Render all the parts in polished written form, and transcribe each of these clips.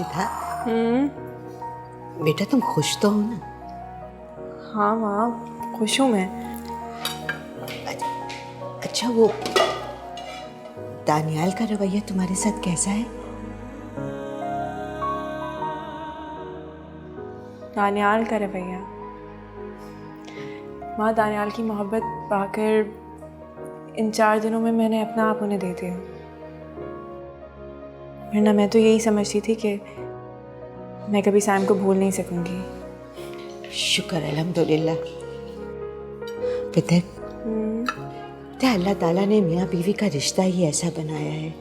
था। बेटा तुम खुश तो हो ना? हाँ माँ, खुश हूँ मैं। अच्छा वो दानियाल का रवैया तुम्हारे साथ कैसा है? दानियाल का रवैया? माँ, दानियाल की मोहब्बत पाकर इन 4 दिनों में मैंने अपना आप उन्हें दे दिया। वरना मैं तो यही समझती थी कि मैं कभी सैम को भूल नहीं सकूंगी। शुक्र अल्हम्दुलिल्लाह। पितर अल्लाह ताला ने मियाँ बीवी का रिश्ता ही ऐसा बनाया है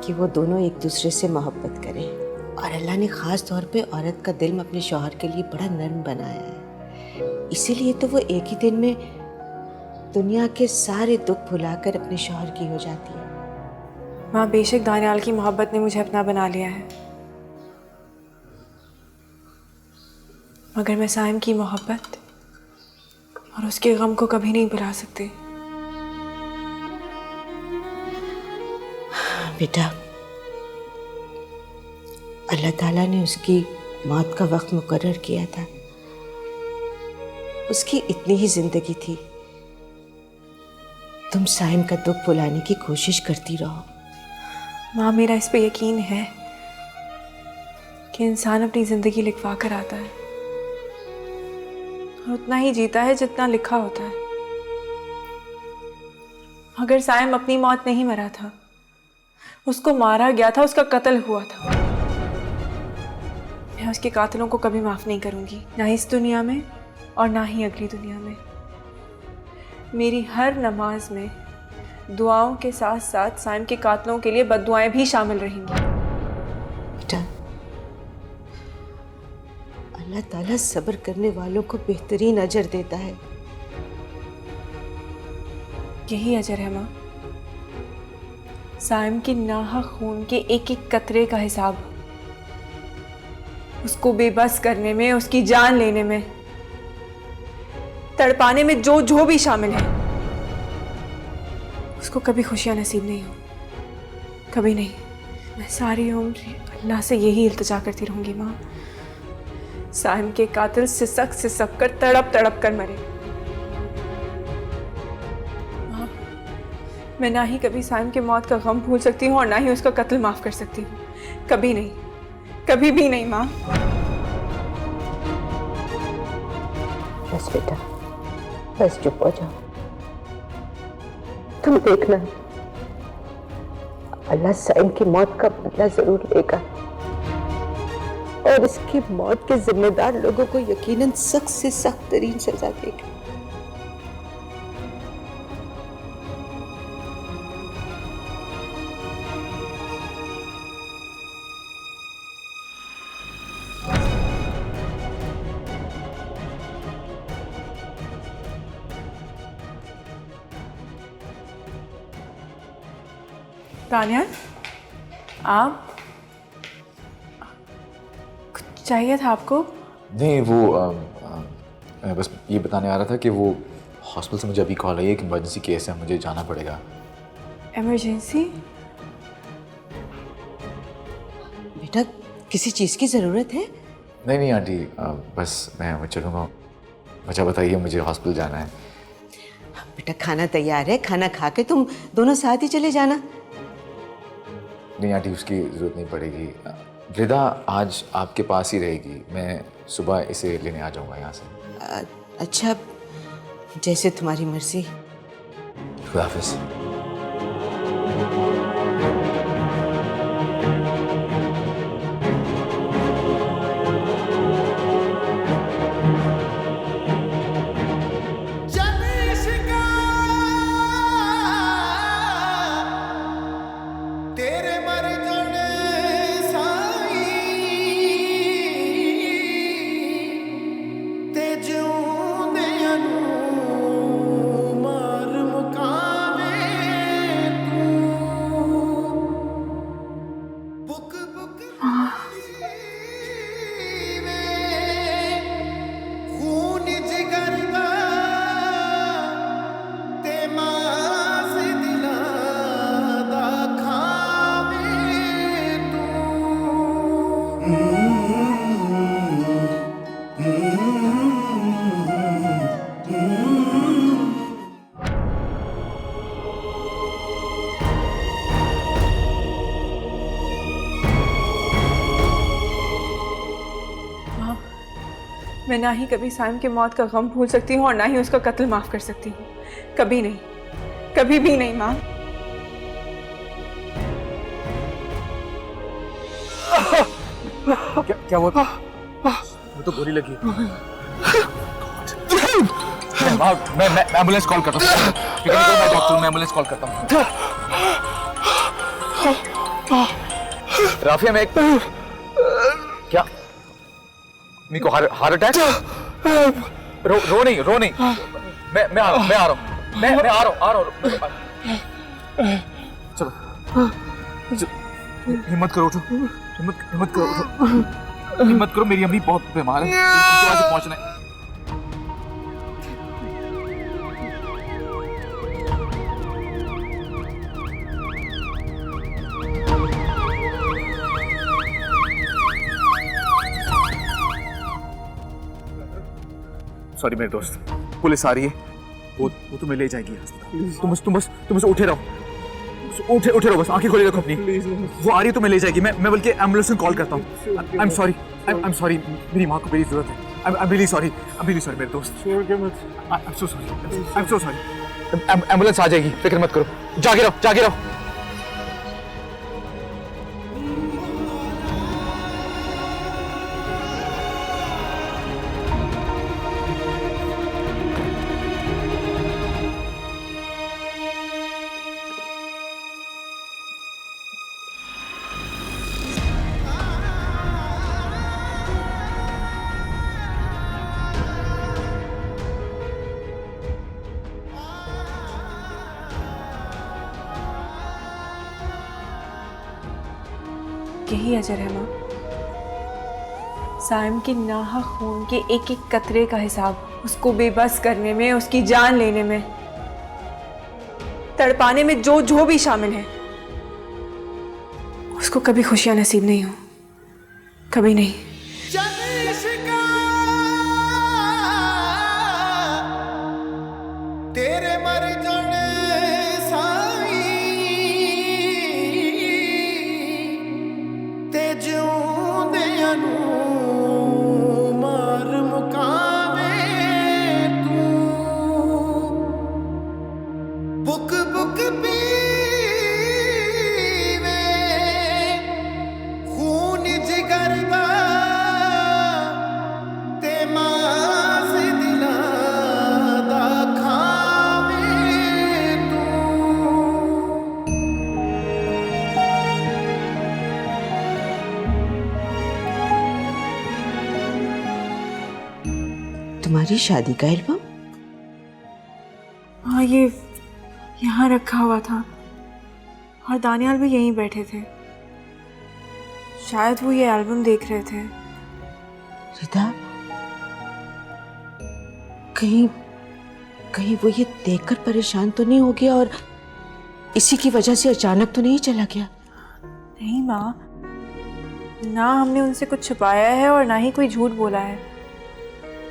कि वो दोनों एक दूसरे से मोहब्बत करें, और अल्लाह ने ख़ास तौर पे औरत का दिल अपने शौहर के लिए बड़ा नर्म बनाया है। इसीलिए तो वो एक ही दिन में दुनिया के सारे दुख भुलाकर अपने शौहर की हो जाती है। माँ, बेशक दानियाल की मोहब्बत ने मुझे अपना बना लिया है, मगर मैं साइम की मोहब्बत और उसके गम को कभी नहीं भुला सकती। बेटा, अल्लाह ताला ने उसकी मौत का वक्त मुकर्रर किया था। उसकी इतनी ही जिंदगी थी। तुम साइम का दुख भुलाने की कोशिश करती रहो। माँ, मेरा इस पे यकीन है कि इंसान अपनी जिंदगी लिखवा कर आता है और उतना ही जीता है जितना लिखा होता है। मगर साइम अपनी मौत नहीं मरा था, उसको मारा गया था, उसका कत्ल हुआ था। मैं उसके कातिलों को कभी माफ नहीं करूंगी, ना इस दुनिया में और ना ही अगली दुनिया में। मेरी हर नमाज में दुआओं के साथ साथ साइम के कातिलों के लिए बद्दुआएं भी शामिल रहेंगी। बेटा, अल्लाह ताला सब्र करने वालों को बेहतरीन अजर देता है। यही अजर है माँ, साइम की नाहक खून के एक एक कतरे का हिसाब। उसको बेबस करने में, उसकी जान लेने में, तड़पाने में जो जो भी शामिल है, उसको कभी खुशियां नसीब नहीं हो, कभी नहीं। मैं सारी उम्र अल्लाह से यही इल्तिजा करती रहूंगी माँ, साइम के कातिल सिसक सिसक कर, तड़प तड़प कर मरे। माँ, मैं ना ही कभी साइम के मौत का गम भूल सकती हूँ और ना ही उसका कत्ल माफ कर सकती हूँ। कभी नहीं, कभी भी नहीं माँ। बस बेटा, बस चुप हो जाओ। तुम देखना, अल्लाह साइम की मौत का बदला जरूर लेगा और इसकी मौत के जिम्मेदार लोगों को यकीनन सख्त से सख्त तरीन सजा देगा। तानिया, आप कुछ चाहिए था आपको? नहीं, वो मैं बस ये बताने आ रहा था कि वो हॉस्पिटल से मुझे अभी कॉल आई है कि इमरजेंसी केस है, मुझे जाना पड़ेगा। इमरजेंसी? बेटा, किसी चीज की जरूरत है? नहीं नहीं आंटी, बस मैं चलूँगा। अच्छा बताइए, मुझे हॉस्पिटल जाना है। बेटा खाना तैयार है, खाना खा के तुम दोनों साथ ही चले जाना। नहीं आंटी, उसकी ज़रूरत नहीं पड़ेगी। वृदा आज आपके पास ही रहेगी, मैं सुबह इसे लेने आ जाऊँगा यहाँ से। अच्छा, जैसे तुम्हारी मर्जी। खुदा हाफिज़। मार मुकावे मैं ना ही कभी साइम की मौत का गम भूल सकती हूँ और ना ही उसका कत्ल माफ कर सकती हूँ। कभी नहीं, कभी भी नहीं माँ। क्या हुआ? वो तो गोली लगी। मैं एम्बुलेंस कॉल करता हूँ। मैं डॉक्टर, मैं एम्बुलेंस कॉल करता हूँ। राफिया, मैं क्या मीको हार्ट अटैक? रो नहीं। मैं आ रहा हूँ। मैं आ रहा हूँ। चलो, हिम्मत करो, उठो। हिम्मत करो, मेरी अम्मी बहुत बीमार है, उनके पास पहुंचना है। सॉरी मेरे दोस्त, पुलिस आ रही है, वो तुम्हें ले जाएगी अस्पताल। तुम बस उठे रहो, बस आंखें खोले रखो अपनी। वो आ रही है, तुम्हें ले जाएगी। मैं बल्कि एम्बुलेंस को कॉल करता हूँ। आई एम सॉरी, मेरी माँ को मेरी जरूरत है। आई एम रियली सॉरी मेरे दोस्त। I am so sorry. Ambulance आ जाएगी, फिक्र मत करो, जागे रहो। यही अजर है माँ। साइम की नाहक खून के एक एक कतरे का हिसाब उसको बेबस करने में, उसकी जान लेने में, तड़पाने में जो भी शामिल है, उसको कभी खुशियां नसीब नहीं हो, कभी नहीं। तेरे मर जाने साई ते जिउंदियां नूं मार मुकावे तू, बुक पीवे खून जिगर दा ते मास दिलां दा खावे तू। तुम्हारी शादी का एल्बम? हाँ, ये यहाँ रखा हुआ था और दानियाल भी यहीं बैठे थे। शायद वो ये एल्बम देख रहे थे। रिदा, कहीं वो ये देखकर परेशान तो नहीं हो गया और इसी की वजह से अचानक तो नहीं चला गया? नहीं माँ, ना हमने उनसे कुछ छुपाया है और ना ही कोई झूठ बोला है,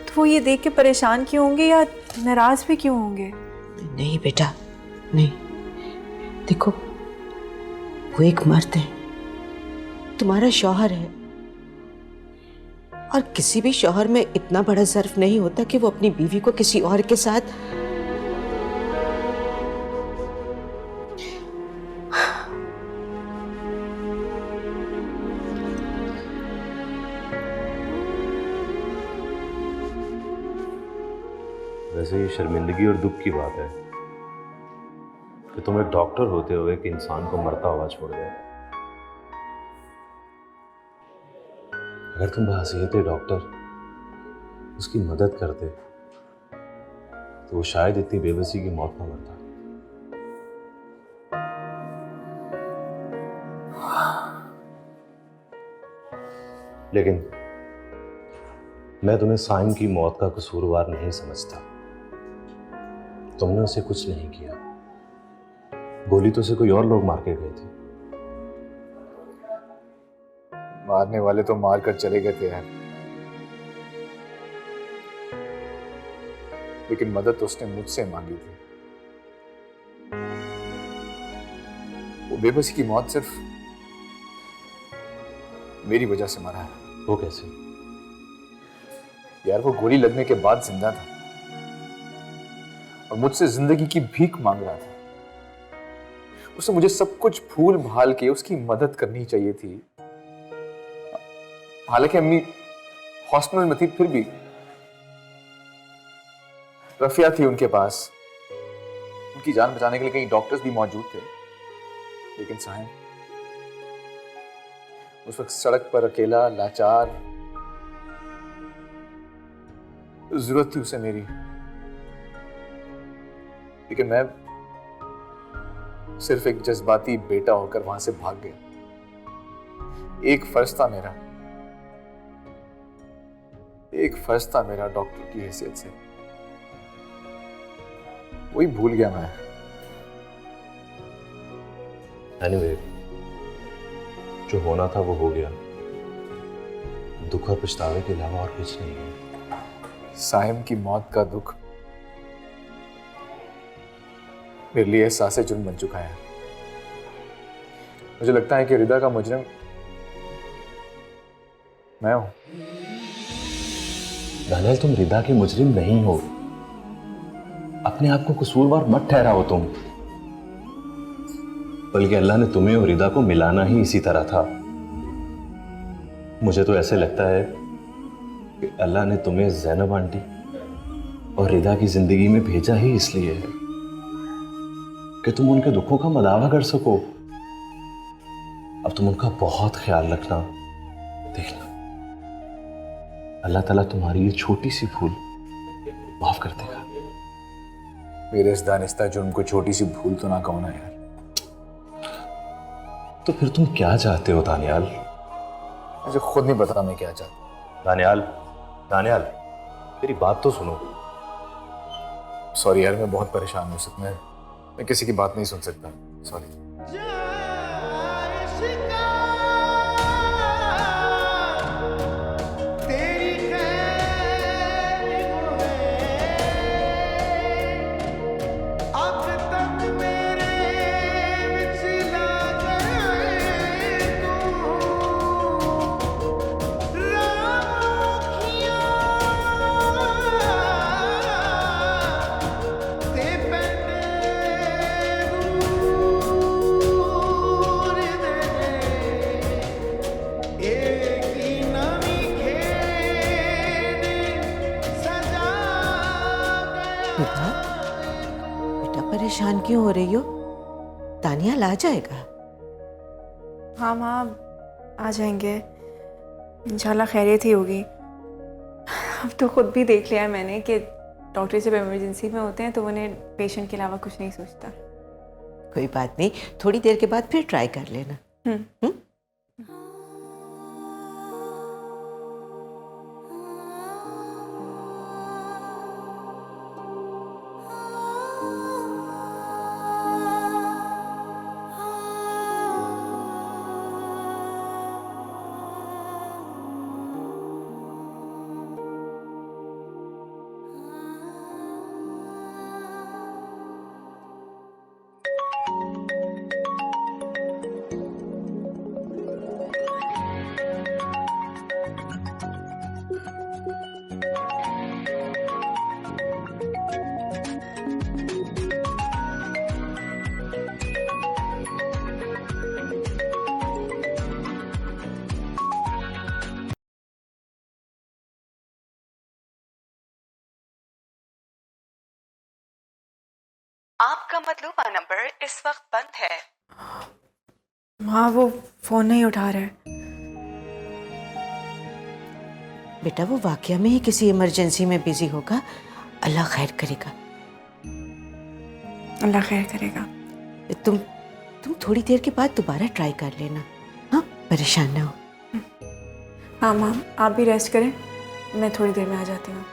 तो वो ये देख के परेशान क्यों होंगे या नाराज भी क्यों होंगे? नहीं बेटा, नहीं। देखो, वो एक मर्द है, तुम्हारा शौहर है, और किसी भी शौहर में इतना बड़ा ज़र्फ नहीं होता कि वो अपनी बीवी को किसी और के साथ। वैसे ये शर्मिंदगी और दुख की बात है कि तुम एक डॉक्टर होते हुए एक इंसान को मरता हुआ छोड़ गए। अगर तुम बहसीयत डॉक्टर उसकी मदद करते तो वो शायद इतनी बेबसी की मौत न मरता। लेकिन मैं तुम्हें साइम की मौत का कसूरवार नहीं समझता। तुमने उसे कुछ नहीं किया, गोली तो उसे कोई और लोग मार के गए थे। मारने वाले तो मार कर चले गए थे यार, लेकिन मदद तो उसने मुझसे मांगी थी। वो बेबसी की मौत सिर्फ मेरी वजह से मरा है। वो कैसे? यार वो गोली लगने के बाद जिंदा था और मुझसे जिंदगी की भीख मांग रहा था। उसे मुझे सब कुछ भूल भाल के उसकी मदद करनी चाहिए थी। हालांकि अम्मी हॉस्पिटल में थी, फिर भी रफिया थी उनके पास, उनकी जान बचाने के लिए कई डॉक्टर्स भी मौजूद थे। लेकिन साहिब उस वक्त सड़क पर अकेला, लाचार, जरूरत थी उसे मेरी। लेकिन मैं सिर्फ एक जज्बाती बेटा होकर वहां से भाग गया। एक फर्ज था मेरा डॉक्टर की हैसियत से, वही भूल गया मैं। एनीवे, जो होना था वो हो गया। दुख और पछतावे के अलावा और कुछ नहीं है। साहिम की मौत का दुख मेरे लिए एहसास जुर्म बन चुका है। मुझे लगता है कि रिदा का मुजरिम मैं हूं। दानियाल, तुम रिदा के मुजरिम नहीं हो। अपने आप को कसूरवार मत ठहराओ तुम। बल्कि अल्लाह ने तुम्हें और रिदा को मिलाना ही इसी तरह था। मुझे तो ऐसे लगता है कि अल्लाह ने तुम्हें ज़ैनब आंटी और रिदा की जिंदगी में भेजा ही इसलिए है कि तुम उनके दुखों का मदावा कर सको। अब तुम उनका बहुत ख्याल रखना। देखना, अल्लाह ताला तुम्हारी ये छोटी सी भूल माफ कर देगा। मेरे इस दानिस्ता जुर्म को छोटी सी भूल तो ना कहो ना यार। तो फिर तुम क्या चाहते हो दानियाल? मुझे खुद नहीं पता मैं क्या चाहता हूं। दानियाल, मेरी बात तो सुनो। सॉरी यार, मैं बहुत परेशान हूँ। मैं किसी की बात नहीं सुन सकता। सॉरी। बेटा, बेटा परेशान क्यों हो रही हो? दानियाल आ जाएगा। हाँ माँ, आ जाएंगे इंशाल्लाह, खैरियत ही होगी। अब तो खुद भी देख लिया है मैंने कि डॉक्टर जब इमरजेंसी में होते हैं तो उन्हें पेशेंट के अलावा कुछ नहीं सोचता। कोई बात नहीं, थोड़ी देर के बाद फिर ट्राई कर लेना। आपका मतलूबा नंबर इस वक्त बंद है। माँ, वो फोन नहीं उठा रहा है। बेटा वो वाकया में ही किसी इमरजेंसी में बिजी होगा। अल्लाह खैर करेगा। अल्लाह खैर करेगा। तुम थोड़ी देर के बाद दोबारा ट्राई कर लेना। हाँ, परेशान ना हो। हाँ माँ, आप भी रेस्ट करें, मैं थोड़ी देर में आ जाती हूँ।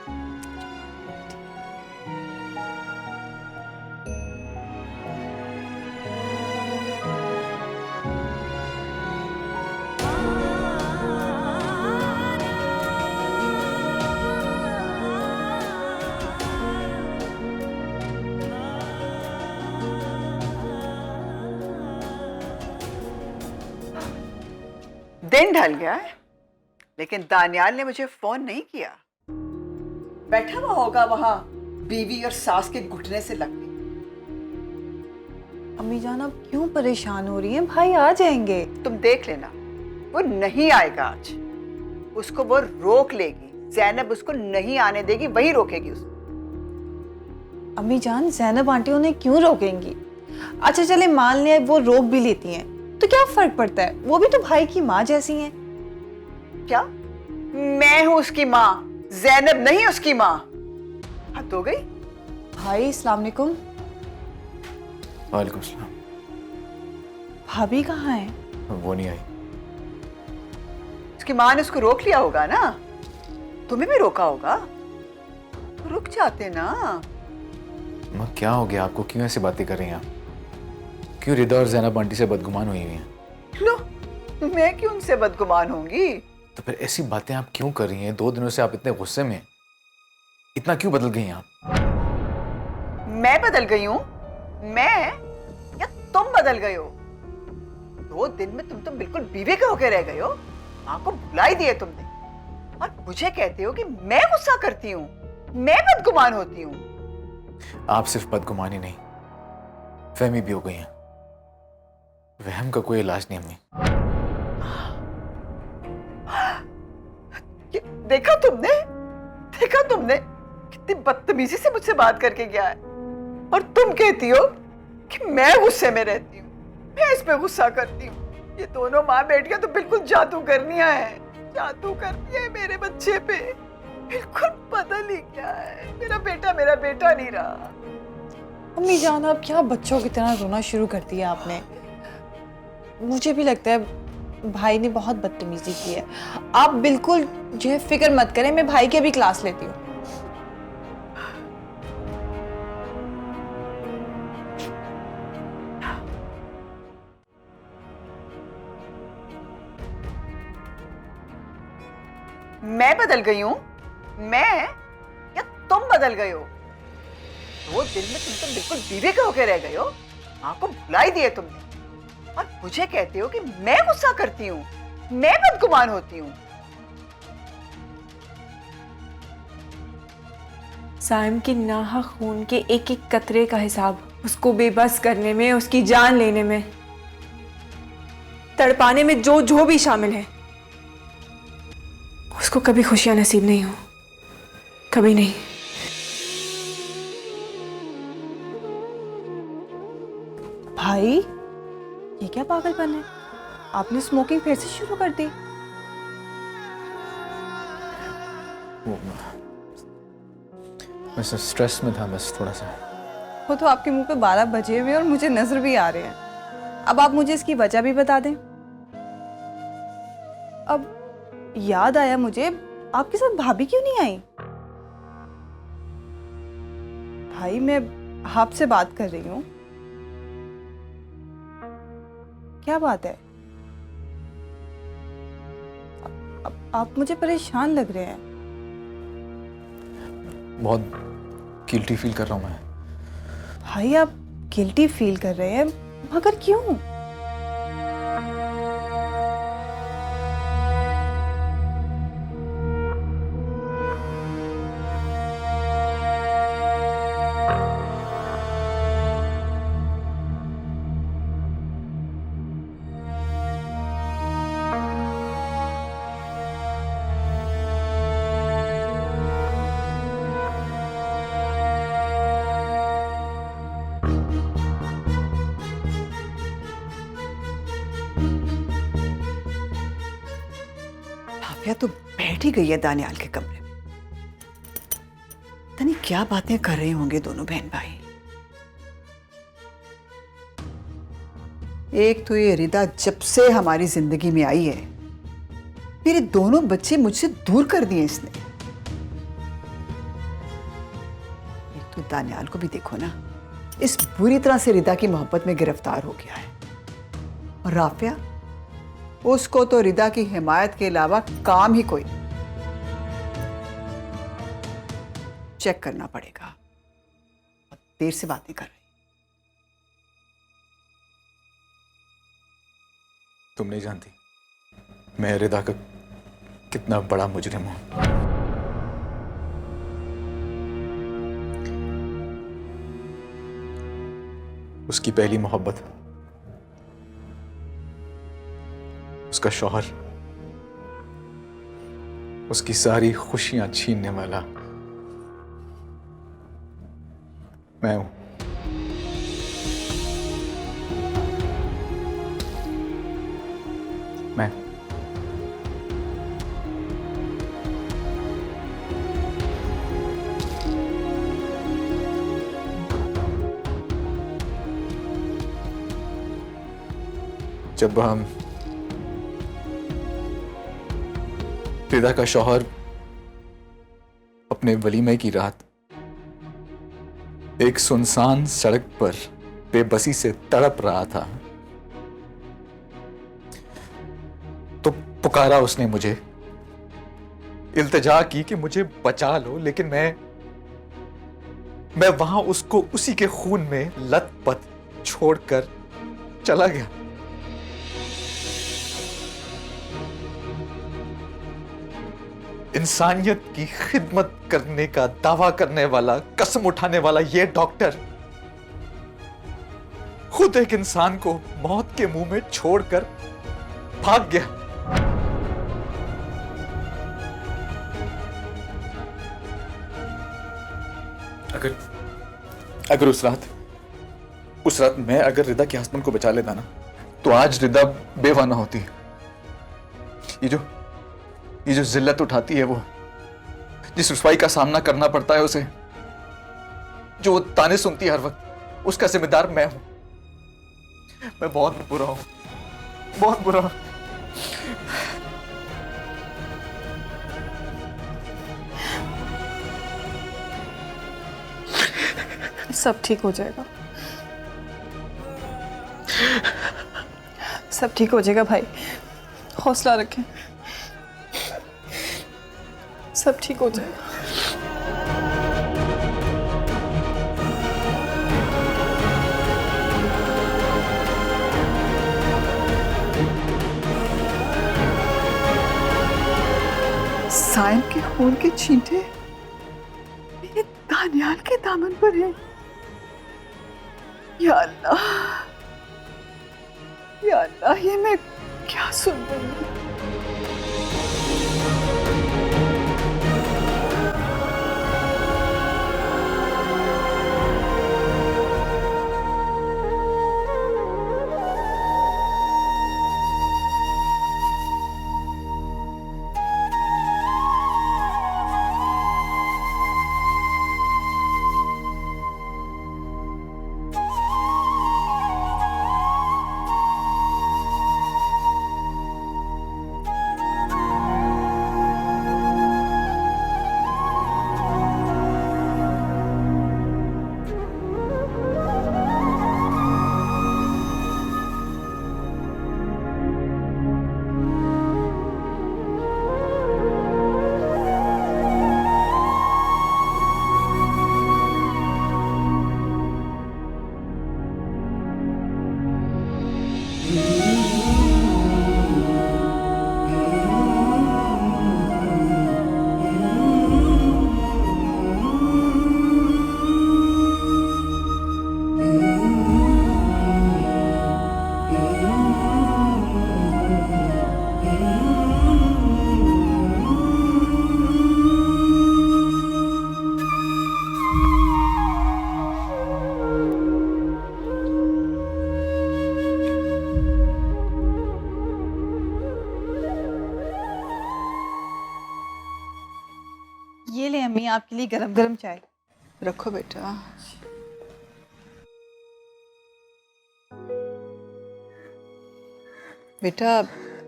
दिन ढल गया है, लेकिन दानियाल ने मुझे फोन नहीं किया। बैठा हुआ होगा वहां बीवी और सास के घुटने से लग के। अम्मी जान आप क्यों परेशान हो रही हैं? भाई आ जाएंगे। तुम देख लेना, वो नहीं आएगा आज। उसको वो रोक लेगी, ज़ैनब उसको नहीं आने देगी, वही रोकेगी उसको। अम्मी जान ज़ैनब आंटी उन्हें क्यों रोकेंगी? अच्छा चले मान लिया वो रोक भी लेती हैं तो क्या फर्क पड़ता है, वो भी तो भाई की माँ जैसी हैं। क्या मैं हूं उसकी माँ, ज़ैनब नहीं उसकी माँ? हद हो गई। भाई अस्सलाम वालेकुम। वालेकुम सलाम। भाभी कहाँ है? वो नहीं आई। उसकी माँ ने उसको रोक लिया होगा ना, तुम्हें भी रोका होगा, तो रुक जाते ना। माँ क्या हो गया आपको, क्यों ऐसी बातें कर रही हैं आप? क्यों रिदा और ज़ैनब आंटी से बदगुमान हुई हुई हैं? लो, मैं क्यों उनसे बदगुमान होंगी? तो फिर ऐसी बातें आप क्यों कर रही हैं? 2 दिनों से आप इतने गुस्से में, इतना क्यों बदल गई हैं आप? मैं बदल गई हूँ? मैं या तुम बदल गए हो? 2 दिन में तुम तो बिल्कुल बीवी के होके रह गए हो। माँ को भुला ही दिए तुमने, और मुझे कहते हो कि मैं गुस्सा करती हूँ, मैं बदगुमान होती हूँ। आप सिर्फ बदगुमानी नहीं, फहमी भी हो गई हैं। वहम का कोई इलाज नहीं अम्मी। देखा तुमने कितनी बदतमीजी से मुझसे बात करके गया है, और तुम कहती हो कि मैं गुस्से में रहती हूँ, मैं इस पे गुस्सा करती हूँ। ये दोनों माँ बेटियां तो बिल्कुल जादू करनियां हैं, जादू करती है मेरे बच्चे पे। बिल्कुल बदल ही गया है मेरा बेटा नहीं रहा। अम्मी जान आप क्या बच्चों की तरह रोना शुरू कर दिया आपने। मुझे भी लगता है भाई ने बहुत बदतमीजी की है। आप बिल्कुल जो है फिक्र मत करें, मैं भाई की अभी क्लास लेती हूँ। मैं बदल गई हूँ? मैं या तुम बदल गए हो? 2 दिन में तुम तो बिल्कुल बीवी के होके रह गए हो। माँ को भुला ही दिए तुमने, और मुझे कहते हो कि मैं गुस्सा करती हूँ, मैं बदगुमान होती हूँ। साइम के नाहक खून के एक एक कतरे का हिसाब उसको बेबस करने में, उसकी जान लेने में, तड़पाने में जो भी शामिल है, उसको कभी खुशियां नसीब नहीं हो, कभी नहीं। भाई ये क्या पागलपन है? आपने स्मोकिंग फिर से शुरू कर दी? मैं स्ट्रेस में था बस थोड़ा सा। वो तो आपके मुंह पे 12 बजे हुए और मुझे नजर भी आ रहे हैं। अब आप मुझे इसकी वजह भी बता दें। अब याद आया मुझे, आपके साथ भाभी क्यों नहीं आई? भाई मैं आपसे बात कर रही हूँ। क्या बात है? अब आप मुझे परेशान लग रहे हैं। बहुत गिल्टी फील कर रहा हूँ मैं। भाई आप गिल्टी फील कर रहे हैं, मगर क्यों? भाभिया तो बैठ ही गई है दानियाल के कमरे में। पता नहीं क्या बातें कर रहे होंगे दोनों बहन भाई। एक तो ये रिदा जब से हमारी जिंदगी में आई है, मेरे दोनों बच्चे मुझसे दूर कर दिए इसने। एक तो दानियाल को भी देखो ना, इस बुरी तरह से रिदा की मोहब्बत में गिरफ्तार हो गया है। और राफिया, उसको तो रिदा की हिमायत के अलावा काम ही कोई नहीं। चेक करना पड़ेगा। देर से बातें कर रही। तुम नहीं जानती मैं रिदा का कितना बड़ा मुजरिम हूं। उसकी पहली मोहब्बत, उसका शौहर, उसकी सारी खुशियां छीनने वाला मैं हूं। मैं जब हम रिदा का शौहर अपने वलीमे की रात एक सुनसान सड़क पर बेबसी से तड़प रहा था, तो पुकारा उसने मुझे, इल्तिजा की कि मुझे बचा लो, लेकिन मैं वहां उसको उसी के खून में लथपथ छोड़कर चला गया। इंसानियत की खिदमत करने का दावा करने वाला, कसम उठाने वाला ये डॉक्टर खुद एक इंसान को मौत के मुंह में छोड़कर भाग गया। अगर उस रात मैं अगर रिदा के हस्बैंड को बचा लेता ना, तो आज रिदा बेवा ना होती। ये जो जिल्लत उठाती है, वो जिस रुसवाई का सामना करना पड़ता है उसे, जो वो ताने सुनती है हर वक्त, उसका जिम्मेदार मैं हूं। मैं बहुत बुरा हूं, बहुत बुरा। सब ठीक हो जाएगा, सब ठीक हो जाएगा भाई, हौसला रखें, सब ठीक हो जाएगा। साइम के खून के छींटे मेरे दानियाल के दामन पर है। या अल्लाह, या अल्लाह, ये मैं क्या सुन रही हूँ? ये ले अम्मी, आपके लिए गरम गरम चाय। रखो बेटा। बेटा,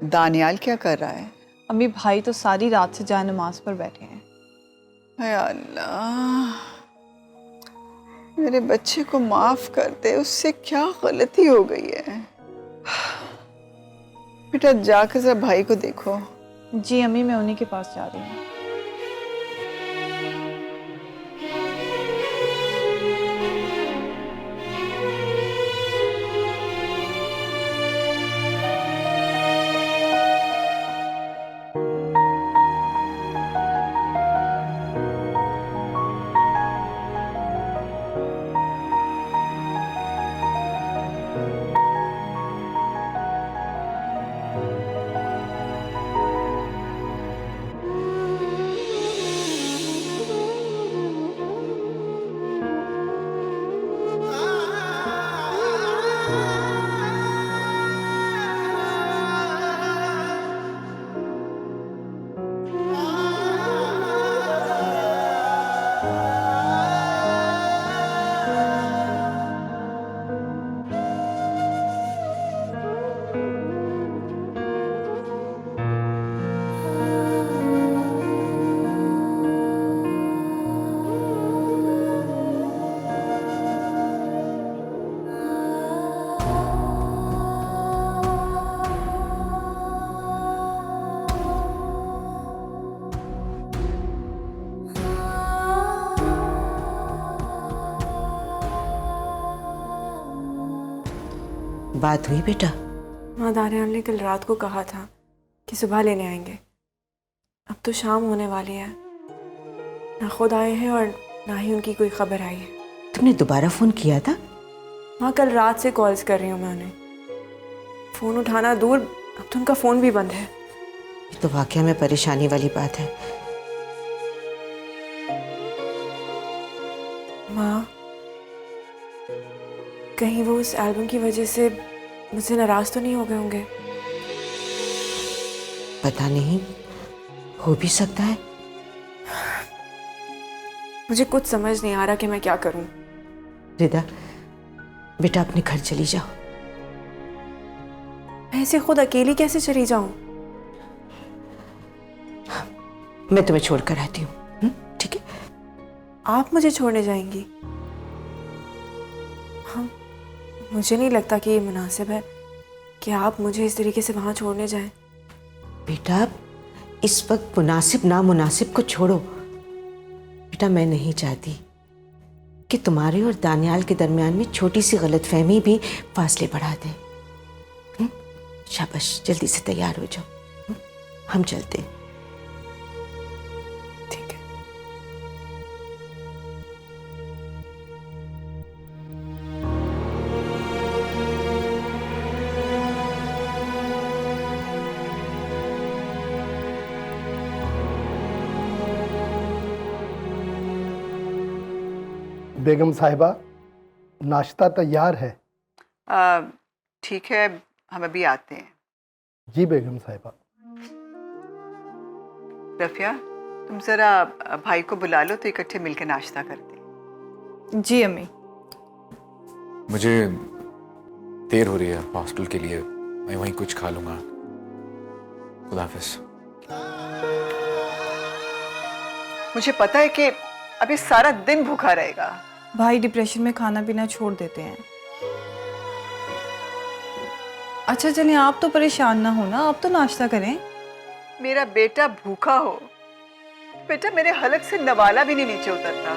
दानियाल क्या कर रहा है? अम्मी भाई तो सारी रात से जाए नमाज पर बैठे हैं। हाय अल्लाह, मेरे बच्चे को माफ कर दे, उससे क्या गलती हो गई है। बेटा जाकर जरा भाई को देखो। जी अम्मी, मैं उन्हीं के पास जा रही हूँ। बात हुई बेटा? माँ, दानियाल ने कल रात को कहा था कि सुबह लेने आएंगे। अब तो शाम होने वाली है, ना खुद आए हैं और ना ही उनकी कोई खबर आई है। तुमने दोबारा फोन किया था? माँ, कल रात से कॉल्स कर रही हूँ मैं उन्हें, फ़ोन उठाना दूर, अब तो उनका फ़ोन भी बंद है। ये तो वाकई में परेशानी वाली बात है। माँ, कहीं वो उस एल्बम की वजह से मुझसे नाराज तो नहीं हो गए होंगे? पता नहीं, हो भी सकता है। मुझे कुछ समझ नहीं आ रहा कि मैं क्या करूं। रिदा, बेटा अपने घर चली जाओ। मैं ऐसे खुद अकेली कैसे चली जाऊं? मैं तुम्हें छोड़कर आती हूँ, ठीक है? आप मुझे छोड़ने जाएंगी? हाँ, मुझे नहीं लगता कि ये मुनासिब है कि आप मुझे इस तरीके से वहां छोड़ने जाएं। बेटा, इस वक्त मुनासिब नामुनासिब को छोड़ो। बेटा, मैं नहीं चाहती कि तुम्हारे और दानियाल के दरमियान में छोटी सी गलतफहमी भी फासले बढ़ा दे। शाबाश, जल्दी से तैयार हो जाओ, हम चलते हैं। ठीक है। बेगम साहिबा, नाश्ता तैयार है। ठीक है, हम अभी आते हैं। जी बेगम साहिबा। रफिया, तुम जरा भाई को बुला लो तो इकट्ठे मिलकर नाश्ता करते हैं। जी अम्मी। मुझे देर हो रही है हॉस्टल के लिए, मैं वहीं कुछ खा लूंगा। खुदा हाफिज। मुझे पता है कि अभी सारा दिन भूखा रहेगा। भाई डिप्रेशन में खाना पीना छोड़ देते हैं। अच्छा चलिए, आप तो परेशान ना हो ना, आप तो नाश्ता करें। मेरा बेटा भूखा हो, बेटा मेरे हलक से नवाला भी नहीं नीचे उतरता।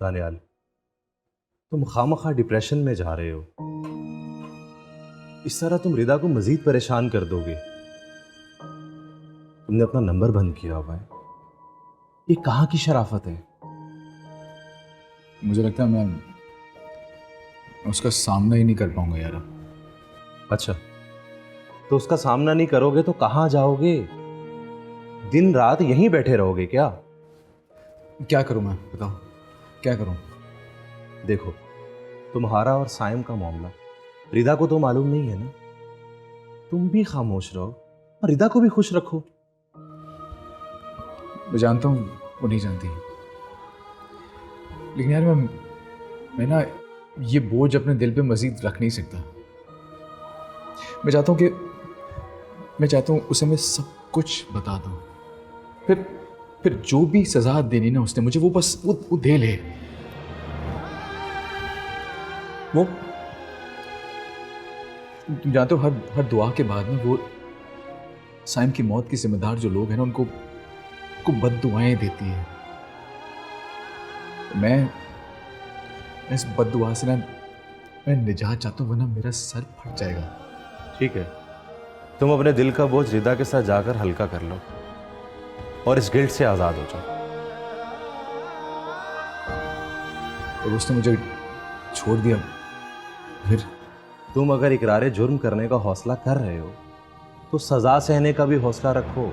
दानियाल, तुम खामखा डिप्रेशन में जा रहे हो। इस तरह तुम रिदा को मजीद परेशान कर दोगे। तुमने अपना नंबर बंद किया हुआ है, ये कहाँ की शराफत है? मुझे लगता है मैं उसका सामना ही नहीं कर पाऊंगा यार। अच्छा, तो उसका सामना नहीं करोगे तो कहाँ जाओगे? दिन रात यहीं बैठे रहोगे क्या? क्या करूं मैं, बताओ क्या करूं? देखो, तुम्हारा और साइम का मामला रिदा को तो मालूम नहीं है ना। तुम भी खामोश रहो और रिदा को भी खुश रखो। मैं जानता हूं वो नहीं जानती, लेकिन यार मैं ना ये बोझ अपने दिल पे मजीद रख नहीं सकता। मैं चाहता हूँ उसे मैं सब कुछ बता दूं, फिर जो भी सजा देनी ना उसने मुझे, वो बस वो दे ले। वो तुम जानते हो, हर दुआ के बाद में वो साइम की मौत के जिम्मेदार जो लोग हैं ना उनको बद्दुआएं देती है। मैं इस बद्दुआ से ना मैं निजात चाहता हूँ, वरना मेरा सर फट जाएगा। ठीक है, तुम अपने दिल का बोझ रिदा के साथ जाकर हल्का कर लो और इस गिल्ट से आजाद हो जाओ। और उसने मुझे छोड़ दिया, फिर तुम अगर इकरार जुर्म करने का हौसला कर रहे हो तो सजा सहने का भी हौसला रखो।